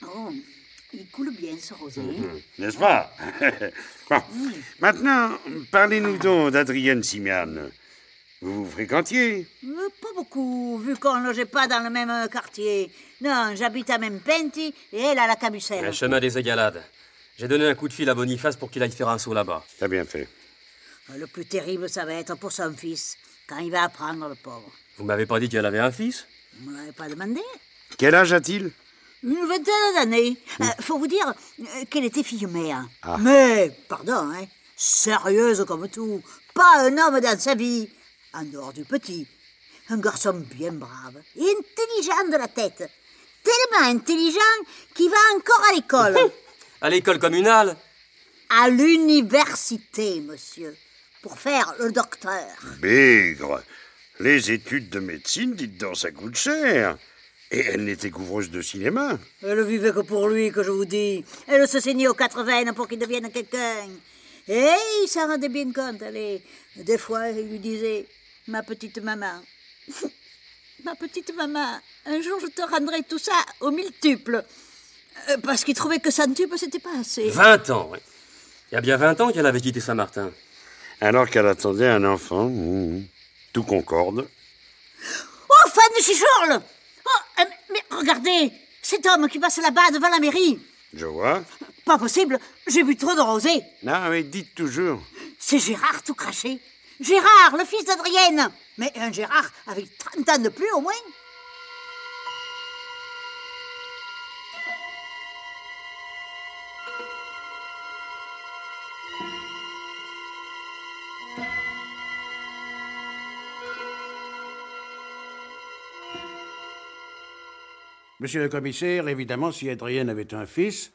Oh, il coule bien ce rosé. N'est-ce pas? Bon. Maintenant, parlez-nous donc d'Adrienne Simian. Vous fréquentiez? Pas beaucoup, vu qu'on ne logeait pas dans le même quartier. Non, j'habite à Mempenti et elle à la Cabucelle. Le chemin des Égalades. J'ai donné un coup de fil à Boniface pour qu'il aille faire un saut là-bas. T'as bien fait. Le plus terrible, ça va être pour son fils, quand il va apprendre, le pauvre. Vous m'avez pas dit qu'elle avait un fils? Vous ne m'avez pas demandé? Quel âge a-t-il? Une vingtaine d'années. Faut vous dire qu'elle était fille-mère. Ah. Mais, pardon, hein, sérieuse comme tout. Pas un homme dans sa vie, en dehors du petit. Un garçon bien brave et intelligent de la tête. Tellement intelligent qu'il va encore à l'école. À l'école communale? À l'université, monsieur, pour faire le docteur. Bigre. Les études de médecine, dites donc, ça coûte cher. Et elle n'était qu'ouvreuse de cinéma. Elle vivait que pour lui, que je vous dis. Elle se saignait aux 80 pour qu'il devienne quelqu'un. Et il s'en rendait bien compte, allez. Des fois, il lui disait, ma petite maman, ma petite maman, un jour je te rendrai tout ça au miltuple. Parce qu'il trouvait que centuple, c'était pas assez. 20 ans, oui. Il y a bien 20 ans qu'elle avait quitté Saint-Martin. Alors qu'elle attendait un enfant. Tout concorde. Oh, fan de Chichorle! Oh, mais regardez, cet homme qui passe là-bas devant la mairie. Je vois. Pas possible, j'ai bu trop de rosé. Non, mais dites toujours. C'est Gérard tout craché. Gérard, le fils d'Adrienne. Mais un Gérard avec 30 ans de plus, au moins. Monsieur le commissaire, évidemment, si Adrienne avait un fils,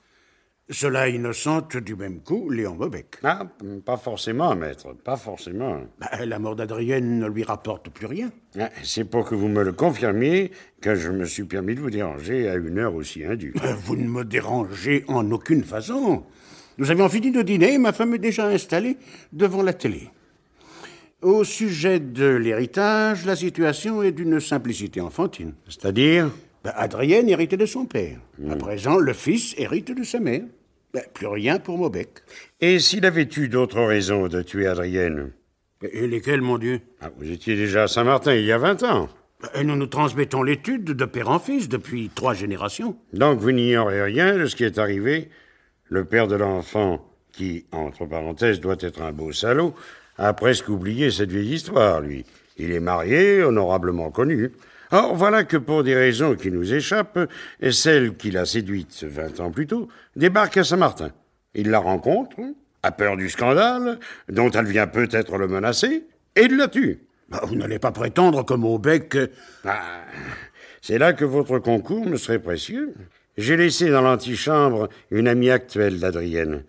cela innocente du même coup Léon Mobec. Ah, pas forcément, maître, pas forcément. La mort d'Adrienne ne lui rapporte plus rien. Ah, c'est pour que vous me le confirmiez que je me suis permis de vous déranger à une heure aussi indue. Vous ne me dérangez en aucune façon. Nous avions fini de dîner et ma femme est déjà installée devant la télé. Au sujet de l'héritage, la situation est d'une simplicité enfantine. C'est-à-dire? Adrienne héritait de son père. À présent, le fils hérite de sa mère. Plus rien pour Mobec. Et s'il avait eu d'autres raisons de tuer Adrienne? Et lesquelles, mon Dieu? Vous étiez déjà à Saint-Martin il y a 20 ans. Et nous nous transmettons l'étude de père en fils depuis 3 générations. Donc vous n'ignorez rien de ce qui est arrivé? Le père de l'enfant, qui, entre parenthèses, doit être un beau salaud, a presque oublié cette vieille histoire, lui. Il est marié, honorablement connu. Or, voilà que pour des raisons qui nous échappent, celle qui l'a séduite 20 ans plus tôt débarque à Saint-Martin. Il la rencontre, a peur du scandale, dont elle vient peut-être le menacer, et il la tue. Vous n'allez pas prétendre que Mobec... C'est là que votre concours me serait précieux. J'ai laissé dans l'antichambre une amie actuelle d'Adrienne.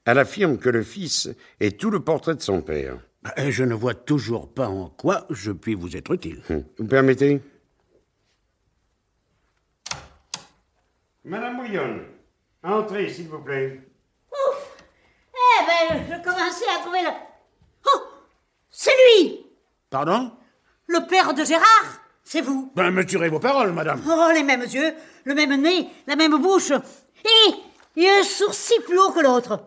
Elle affirme que le fils est tout le portrait de son père. Et je ne vois toujours pas en quoi je puis vous être utile. Vous permettez? Madame Brionne, entrez, s'il vous plaît. Ouf! Eh ben, je commençais à trouver le... Oh! C'est lui! Pardon? Le père de Gérard! C'est vous! Ben, me tirez vos paroles, madame. Oh, les mêmes yeux, le même nez, la même bouche. Et il y a un sourcil plus haut que l'autre.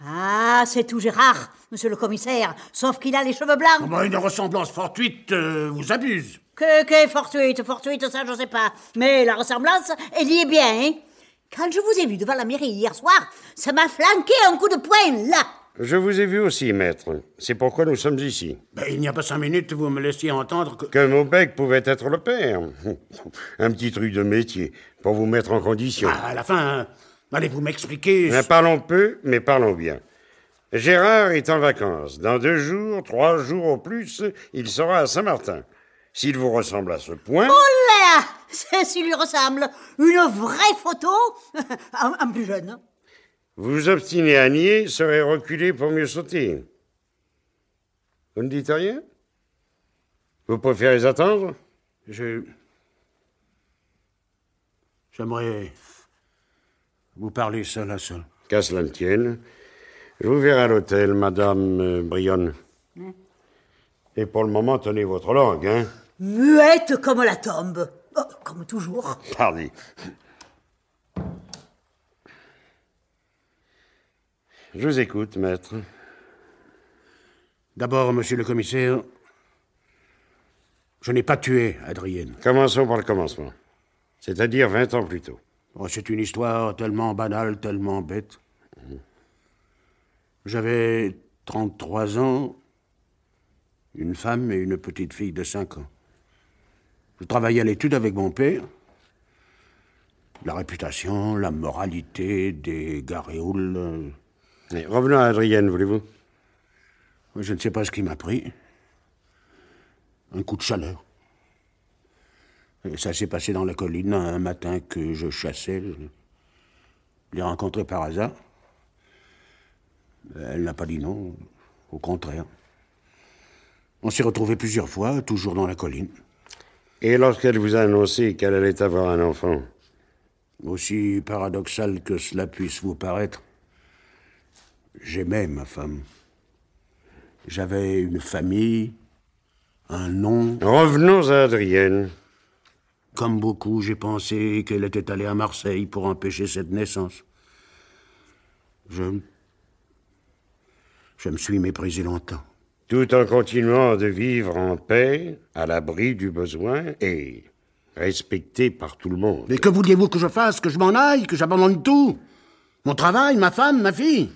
Ah, c'est tout Gérard, monsieur le commissaire, sauf qu'il a les cheveux blancs. Ben, une ressemblance fortuite vous abuse. Que fortuite, ça je sais pas. Mais la ressemblance, elle y est bien, hein. Quand je vous ai vu devant la mairie hier soir, ça m'a flanqué un coup de poing, là. Je vous ai vu aussi, maître. C'est pourquoi nous sommes ici. Ben, il n'y a pas 5 minutes, vous me laissiez entendre que... Que Maubec pouvait être le père. Un petit truc de métier, pour vous mettre en condition. Ah, à la fin, allez-vous m'expliquer... Mais parlons peu, mais parlons bien. Gérard est en vacances. Dans 2 jours, 3 jours au plus, il sera à Saint-Martin. S'il vous ressemble à ce point... Oh là là! C'est s'il lui ressemble. Une vraie photo, un plus jeune. Vous obstinez à nier serait reculer pour mieux sauter. Vous ne dites rien? Vous préférez attendre? J'aimerais vous parler seul à seul. Qu'à cela ne tienne. Je vous verrai à l'hôtel, Madame Brionne. Et pour le moment, tenez votre langue, hein? Muette comme la tombe. Oh, comme toujours. Parlez. Je vous écoute, maître. D'abord, monsieur le commissaire, je n'ai pas tué Adrienne. Commençons par le commencement. C'est-à-dire 20 ans plus tôt. Oh, c'est une histoire tellement banale, tellement bête. J'avais 33 ans, une femme et une petite fille de 5 ans. Je travaillais à l'étude avec mon père. La réputation, la moralité des garéoules... Mais revenons à Adrienne, voulez-vous? Je ne sais pas ce qui m'a pris. Un coup de chaleur. Et ça s'est passé dans la colline un matin que je chassais. Je l'ai rencontrée par hasard. Elle n'a pas dit non, au contraire. On s'est retrouvés plusieurs fois, toujours dans la colline. Et lorsqu'elle vous a annoncé qu'elle allait avoir un enfant? Aussi paradoxal que cela puisse vous paraître, j'aimais ma femme. J'avais une famille, un nom. Revenons à Adrienne. Comme beaucoup, j'ai pensé qu'elle était allée à Marseille pour empêcher cette naissance. Je me suis méprisé longtemps. Tout en continuant de vivre en paix, à l'abri du besoin et respecté par tout le monde. Mais que vouliez-vous que je fasse? Que je m'en aille? Que j'abandonne tout? Mon travail, ma femme, ma fille?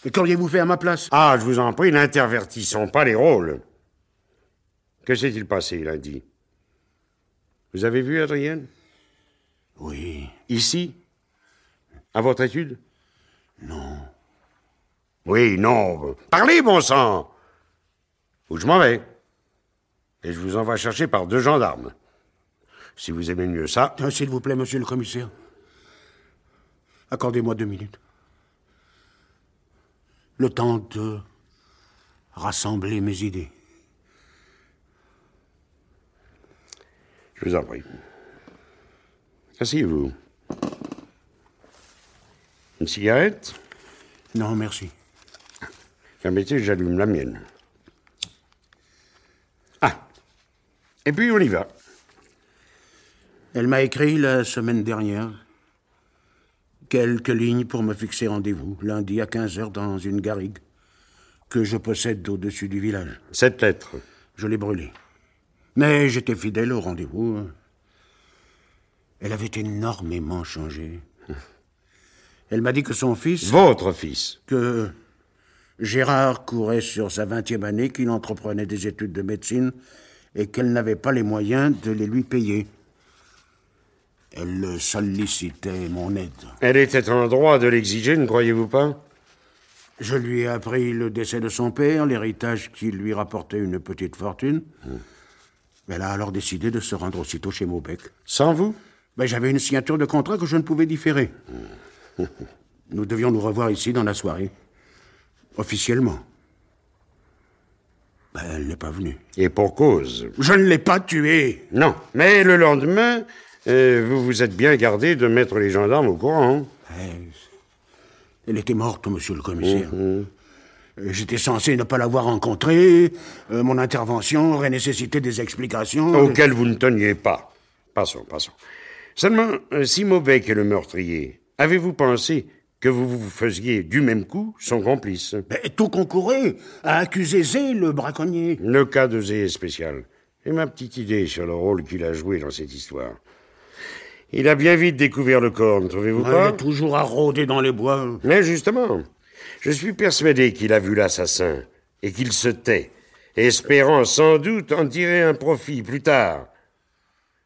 Et qu'auriez-vous fait à ma place? Ah, je vous en prie, n'intervertissons pas les rôles. Que s'est-il passé lundi? Vous avez vu Adrienne? Oui. Ici? À votre étude? Non. Oui, non. Parlez, bon sang! Ou je m'en vais. Et je vous envoie chercher par 2 gendarmes. Si vous aimez mieux ça... S'il vous plaît, monsieur le commissaire. Accordez-moi 2 minutes. Le temps de rassembler mes idées. Je vous en prie. Asseyez-vous. Une cigarette? Non, merci. Permettez, j'allume la mienne. Ah. Et puis on y va. Elle m'a écrit la semaine dernière quelques lignes pour me fixer rendez-vous, lundi à 15h dans une garrigue que je possède au-dessus du village. Cette lettre? Je l'ai brûlée. Mais j'étais fidèle au rendez-vous. Elle avait énormément changé. Elle m'a dit que son fils... Votre fils? Que Gérard courait sur sa 20e année, qu'il entreprenait des études de médecine et qu'elle n'avait pas les moyens de les lui payer. Elle sollicitait mon aide. Elle était en droit de l'exiger, ne croyez-vous pas? Je lui ai appris le décès de son père, l'héritage qui lui rapportait une petite fortune. Elle a alors décidé de se rendre aussitôt chez Maubec. Sans vous? J'avais une signature de contrat que je ne pouvais différer. Nous devions nous revoir ici dans la soirée. Officiellement. Ben, elle n'est pas venue. Et pour cause. Je ne l'ai pas tuée. Non, mais le lendemain, vous vous êtes bien gardé de mettre les gendarmes au courant. Elle était morte, monsieur le commissaire. J'étais censé ne pas l'avoir rencontrée. Mon intervention aurait nécessité des explications. Auxquelles vous ne teniez pas. Passons. Seulement, si Maubec est le meurtrier, avez-vous pensé que vous vous faisiez du même coup son complice? Tout concourait à accuser Zé, le braconnier. Le cas de Zé est spécial. J'ai ma petite idée sur le rôle qu'il a joué dans cette histoire. Il a bien vite découvert le corps, ne trouvez-vous pas? Il est toujours à rôder dans les bois. Mais justement, je suis persuadé qu'il a vu l'assassin et qu'il se tait, espérant sans doute en tirer un profit plus tard,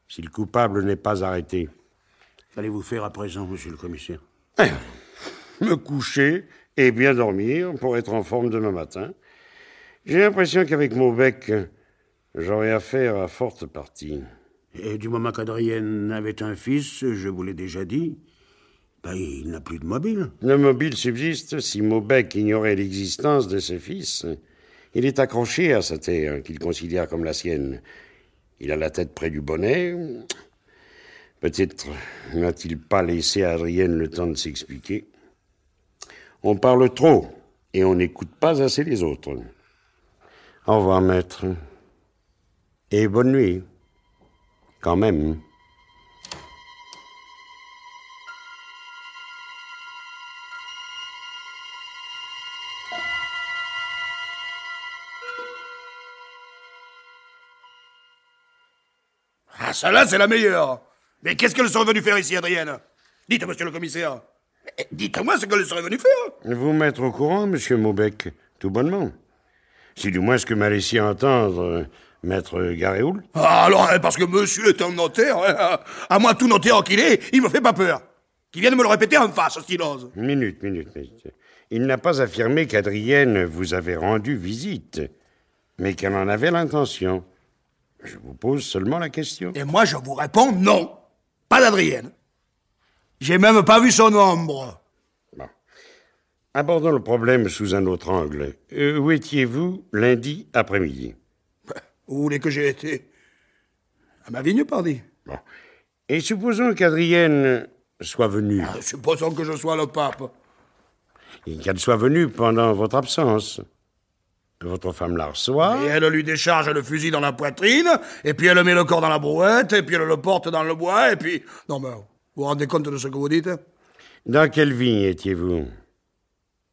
si le coupable n'est pas arrêté. Qu'allez-vous faire à présent, monsieur le commissaire? Me coucher et bien dormir pour être en forme demain matin. J'ai l'impression qu'avec Maubec, j'aurai affaire à forte partie. Et du moment qu'Adrienne avait un fils, je vous l'ai déjà dit, il n'a plus de mobile. Le mobile subsiste si Maubec ignorait l'existence de ce fils. Il est accroché à sa terre, qu'il considère comme la sienne. Il a la tête près du bonnet. Peut-être n'a-t-il pas laissé à Adrienne le temps de s'expliquer. On parle trop et on n'écoute pas assez les autres. Au revoir, maître. Et bonne nuit. Quand même. Ah, celle-là, c'est la meilleure. Mais qu'est-ce qu'elle serait venue faire ici, Adrienne? Dites, monsieur le commissaire. Dites-moi ce qu'elle serait venue faire. Vous mettre au courant, monsieur Maubec, tout bonnement. C'est du moins ce que m'a laissé entendre maître Garéoul. Ah, alors, parce que monsieur est un notaire, à moi tout notaire qu'il est, il me fait pas peur. Qu'il vienne me le répéter en face, s'il ose. Minute. Il n'a pas affirmé qu'Adrienne vous avait rendu visite, mais qu'elle en avait l'intention. Je vous pose seulement la question. Et moi, je vous réponds non. Pas d'Adrienne. J'ai même pas vu son ombre. Bon. Abordons le problème sous un autre angle. Où étiez-vous lundi après-midi? Où voulez que j'ai été? À ma vigne, pardi. Bon. Et supposons qu'Adrienne soit venue. Supposons que je sois le pape. Et qu'elle soit venue pendant votre absence. Votre femme la reçoit. Et elle lui décharge le fusil dans la poitrine, et puis elle met le corps dans la brouette, et puis elle le porte dans le bois, et puis... Non, mais vous vous rendez compte de ce que vous dites? Dans quelle vigne étiez-vous?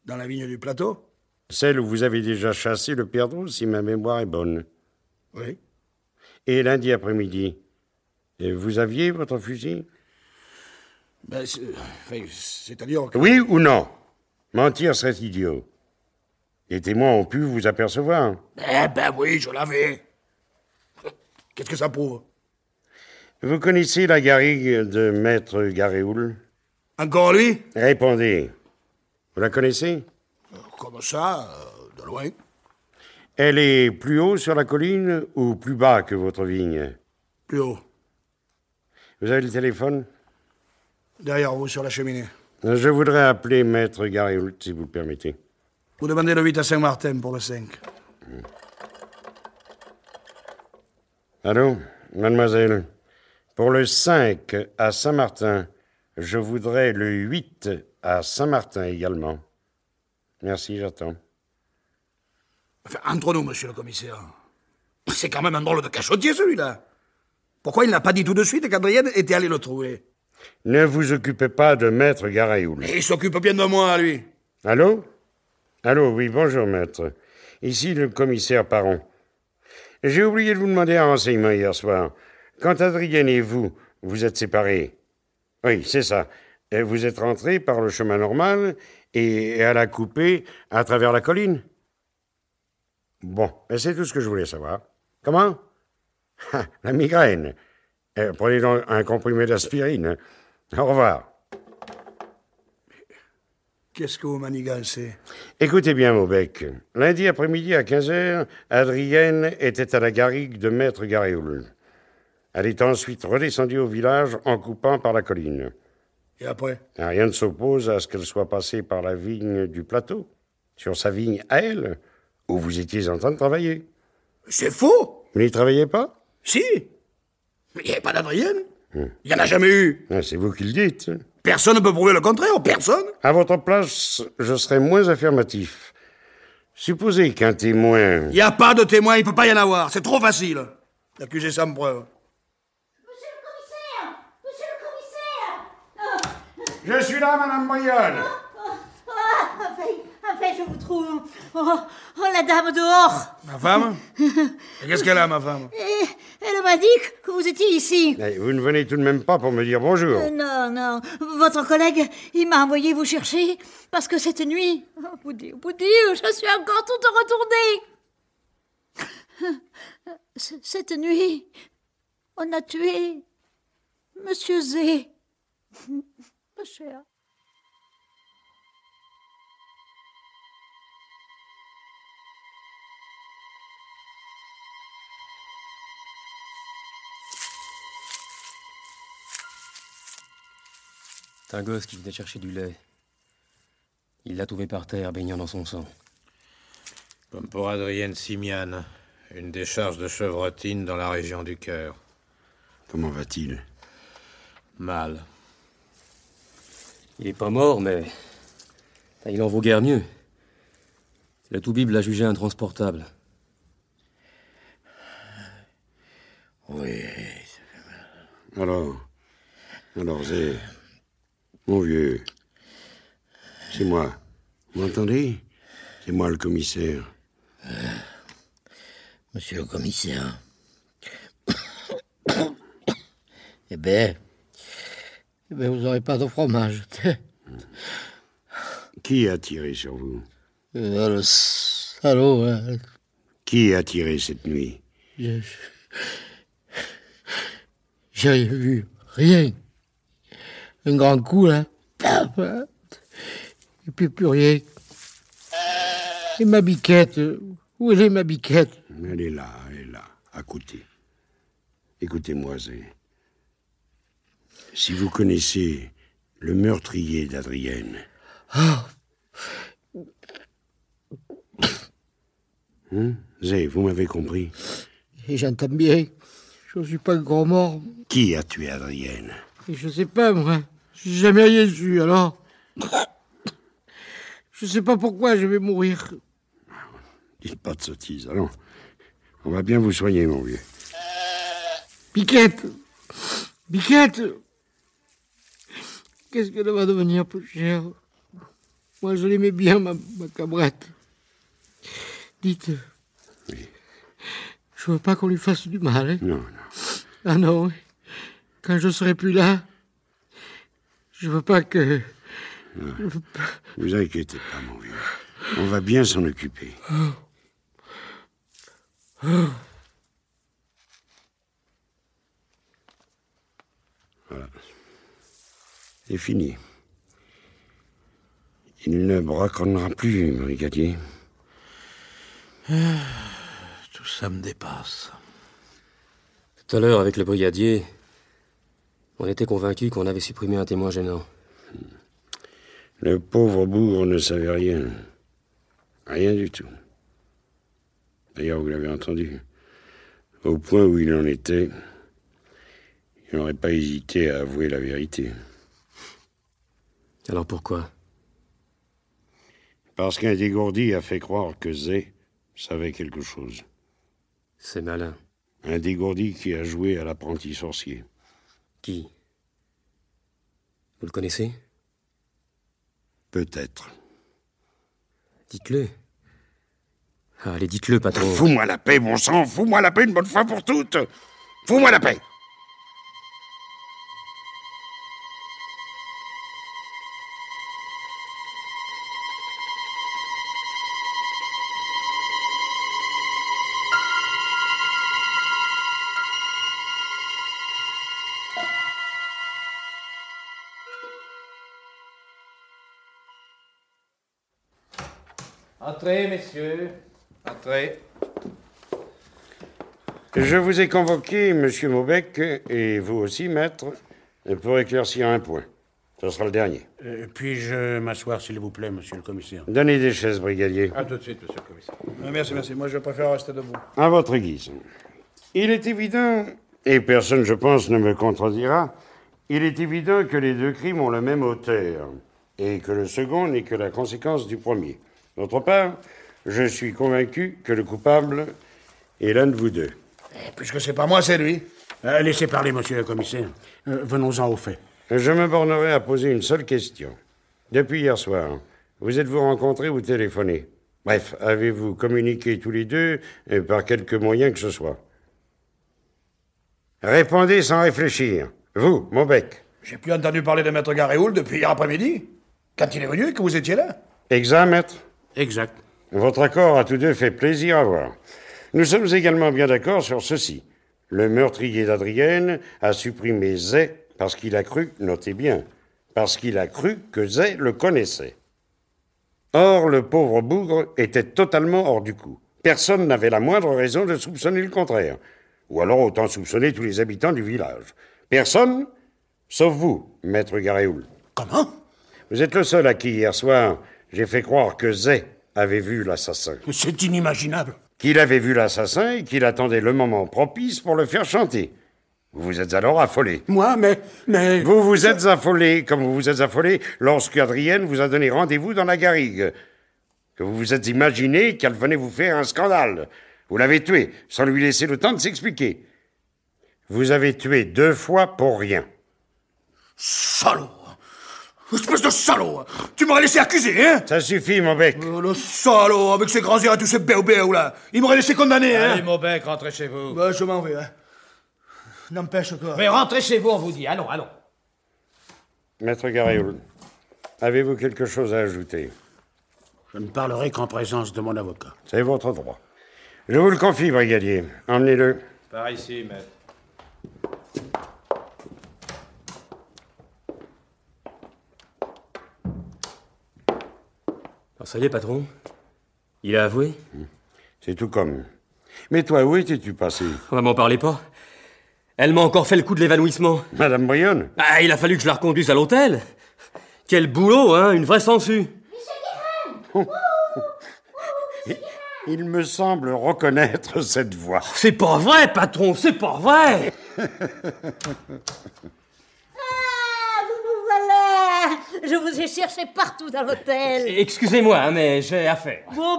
Dans la vigne du plateau. Celle où vous avez déjà chassé le perdreau, si ma mémoire est bonne. Oui. Et lundi après-midi, vous aviez votre fusil? C'est-à-dire que... Oui ou non? Mentir serait idiot. Les témoins ont pu vous apercevoir. Oui, je l'avais. Qu'est-ce que ça prouve? Vous connaissez la garrigue de maître Garéoul? Encore lui? Répondez. Vous la connaissez? Comme ça, de loin. Elle est plus haut sur la colline ou plus bas que votre vigne? Plus haut. Vous avez le téléphone? Derrière vous, sur la cheminée. Je voudrais appeler maître Garéoul, si vous le permettez. Vous demandez le 8 à Saint-Martin pour le 5. Allô, mademoiselle. Pour le 5 à Saint-Martin, je voudrais le 8 à Saint-Martin également. Merci, j'attends. Enfin, entre nous, monsieur le commissaire, c'est quand même un drôle de cachotier, celui-là. Pourquoi il n'a pas dit tout de suite qu'Adrienne était allée le trouver? Ne vous occupez pas de maître Garéoul. Il s'occupe bien de moi, lui. Allô? Allô, oui, bonjour, maître. Ici le commissaire Parron. J'ai oublié de vous demander un renseignement hier soir. Quand Adrienne et vous, vous êtes séparés? Oui, c'est ça. Vous êtes rentrés par le chemin normal et elle a coupé à travers la colline? Bon, c'est tout ce que je voulais savoir. Comment? La migraine. Prenez donc un comprimé d'aspirine. Au revoir. Qu'est-ce que vous manigancez? Écoutez bien, Maubec. Lundi après-midi à 15h, Adrienne était à la garrigue de maître Garéoul. Elle est ensuite redescendue au village en coupant par la colline. Et après? Rien ne s'oppose à ce qu'elle soit passée par la vigne du plateau, sur sa vigne à elle, où vous étiez en train de travailler. C'est faux. Vous n'y travaillez pas? Si. Mais il n'y avait pas d'Adrienne. Il n'y en a jamais eu. Ah, c'est vous qui le dites. Personne ne peut prouver le contraire, personne. À votre place, je serais moins affirmatif. Supposez qu'un témoin... Il n'y a pas de témoin, il ne peut pas y en avoir. C'est trop facile. L'accuser sans preuve. Monsieur le commissaire. Je suis là, Madame Brionne. Enfin, je vous trouve. Oh, la dame dehors. Ma femme? Et qu'est-ce qu'elle a, ma femme? Et elle m'a dit que vous étiez ici. Mais vous ne venez tout de même pas pour me dire bonjour. Non. Votre collègue, il m'a envoyé vous chercher parce que cette nuit... Vous dire, je suis encore toute retournée. Cette nuit, on a tué Monsieur Zé. Ma chère. C'est un gosse qui venait chercher du lait. Il l'a trouvé par terre, baignant dans son sang. Comme pour Adrienne Simiane, une décharge de chevrotine dans la région du cœur. Comment va-t-il? Mal. Il est pas mort, mais... il en vaut guère mieux. Le Toubib l'a jugé intransportable. Oui. Alors, Zé, mon vieux, c'est moi. Vous m'entendez? C'est moi le commissaire. Monsieur le commissaire. Eh ben, vous n'aurez pas de fromage. Qui a tiré sur vous? Le salaud, hein. Qui a tiré cette nuit? J'ai rien vu, rien. Un grand coup, là. Et puis plus rien. Et ma biquette, où est ma biquette? Elle est là, à côté. Écoutez-moi, Zé. Si vous connaissez le meurtrier d'Adrienne... Zé, vous m'avez compris? Et j'entends bien. Je ne suis pas grand mort. Qui a tué Adrienne? Et je sais pas, moi. J'ai jamais rien su, alors. Je sais pas pourquoi je vais mourir. Dites pas de sottises, allons. On va bien vous soigner, mon vieux. Biquette! Qu'est-ce qu'elle va devenir plus chère? Moi, je l'aimais bien, ma cabrette. Dites... Oui. Je veux pas qu'on lui fasse du mal, hein? Non. Ah non, quand je serai plus là, je veux pas que... Vous inquiétez pas, mon vieux. On va bien s'en occuper. Voilà. C'est fini. Il ne braconnera plus, brigadier. Tout ça me dépasse. Tout à l'heure, avec le brigadier, on était convaincus qu'on avait supprimé un témoin gênant. Le pauvre bourg ne savait rien. Rien du tout. D'ailleurs, vous l'avez entendu. Au point où il en était, il n'aurait pas hésité à avouer la vérité. Alors pourquoi? Parce qu'un dégourdi a fait croire que Zé savait quelque chose. C'est malin. Un dégourdi qui a joué à l'apprenti sorcier. Qui? Vous le connaissez? Peut-être. Dites-le. Allez, dites-le, patron. Fous-moi la paix, bon sang, fous-moi la paix une bonne fois pour toutes. Fous-moi la paix. Entrez, messieurs. Entrez. Je vous ai convoqué, monsieur Maubec, et vous aussi, maître, pour éclaircir un point. Ce sera le dernier. Puis-je m'asseoir, s'il vous plaît, monsieur le commissaire? Donnez des chaises, brigadier. À tout de suite, monsieur le commissaire. Merci. Moi, je préfère rester debout. À votre guise. Il est évident, et personne, je pense, ne me contredira, il est évident que les deux crimes ont le même auteur, et que le second n'est que la conséquence du premier. D'autre part, je suis convaincu que le coupable est l'un de vous deux. Puisque c'est pas moi, c'est lui. Laissez parler, monsieur le commissaire. Venons-en au fait. Je me bornerai à poser une seule question. Depuis hier soir, vous êtes-vous rencontrés ou téléphoné? Bref, avez-vous communiqué tous les deux par quelque moyen que ce soit? Répondez sans réfléchir. Vous, Maubec. J'ai plus entendu parler de Maître Garéoul depuis hier après-midi. Quand il est venu et que vous étiez là. Exact, maître? Exact. Votre accord à tous deux fait plaisir à voir. Nous sommes également bien d'accord sur ceci. Le meurtrier d'Adrienne a supprimé Zay parce qu'il a cru, notez bien, parce qu'il a cru que Zay le connaissait. Or, le pauvre bougre était totalement hors du coup. Personne n'avait la moindre raison de soupçonner le contraire. Ou alors autant soupçonner tous les habitants du village. Personne, sauf vous, maître Garéoul. Comment? Vous êtes le seul à qui, hier soir, j'ai fait croire que Zay avait vu l'assassin. C'est inimaginable. Qu'il avait vu l'assassin et qu'il attendait le moment propice pour le faire chanter. Vous vous êtes alors affolé. Moi, mais... Vous vous êtes affolé, comme vous vous êtes affolé lorsque Adrienne vous a donné rendez-vous dans la garrigue. Que vous vous êtes imaginé qu'elle venait vous faire un scandale. Vous l'avez tué, sans lui laisser le temps de s'expliquer. Vous avez tué 2 fois pour rien. Salaud! Espèce de salaud! Tu m'aurais laissé accuser, hein? Ça suffit, mon bec. Le salaud, avec ses grands yeux et tous ces béou-béou, là. Il m'aurait laissé condamner, hein? Allez, Maubec, rentrez chez vous. Ben, je m'en vais, hein. N'empêche que... Mais rentrez chez vous, on vous dit. Allons. Maître Garéoul, avez-vous quelque chose à ajouter? Je ne parlerai qu'en présence de mon avocat. C'est votre droit. Je vous le confie, brigadier. Emmenez-le. Par ici, maître. Alors ça y est, patron. Il a avoué? C'est tout comme. Mais toi, où étais-tu passé? On va m'en parler pas. Elle m'a encore fait le coup de l'évanouissement. Madame Brionne? Ah, il a fallu que je la reconduise à l'hôtel. Quel boulot, hein? Une vraie sangsue. Il me semble reconnaître cette voix. C'est pas vrai, patron, c'est pas vrai. Ah, vous nous voilà! Je vous ai cherché partout dans l'hôtel. Excusez-moi, hein, mais j'ai affaire. Bon.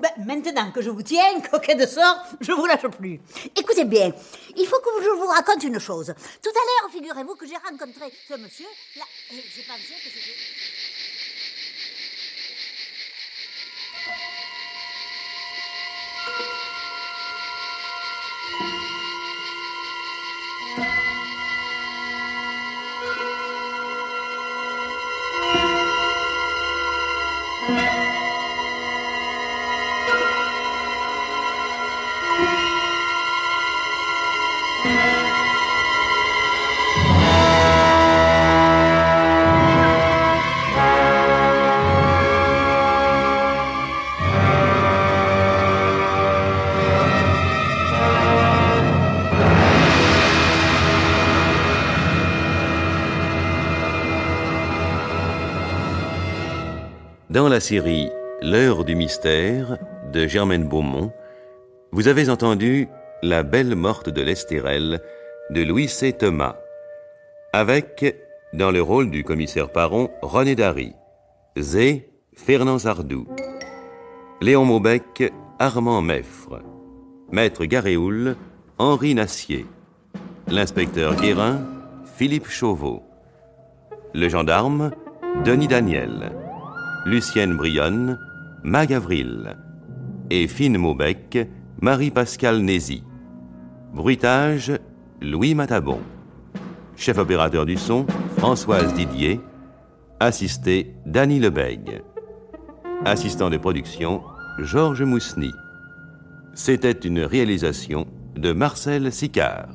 Ben, maintenant que je vous tiens, coquet de sort, je vous lâche plus. Écoutez bien, il faut que je vous raconte une chose. Tout à l'heure, figurez-vous que j'ai rencontré ce monsieur, là, et j'ai pensé que c'était... Dans la série L'heure du mystère de Germaine Beaumont, vous avez entendu La belle morte de l'Estérel de Louis C. Thomas, avec, dans le rôle du commissaire Paron, René Dary, Zé, Fernand Sardou, Léon Maubec, Armand Meffre, Maître Garéoul, Henri Nassier, l'inspecteur Guérin, Philippe Chauveau, le gendarme, Denis Daniel, Lucienne Brionne, Mag Avril, et Fine Maubec, Marie-Pascale Nézy. Bruitage, Louis Matabon. Chef opérateur du son, Françoise Didier. Assisté, Dany Lebègue. Assistant de production, Georges Mousny. C'était une réalisation de Marcel Sicard.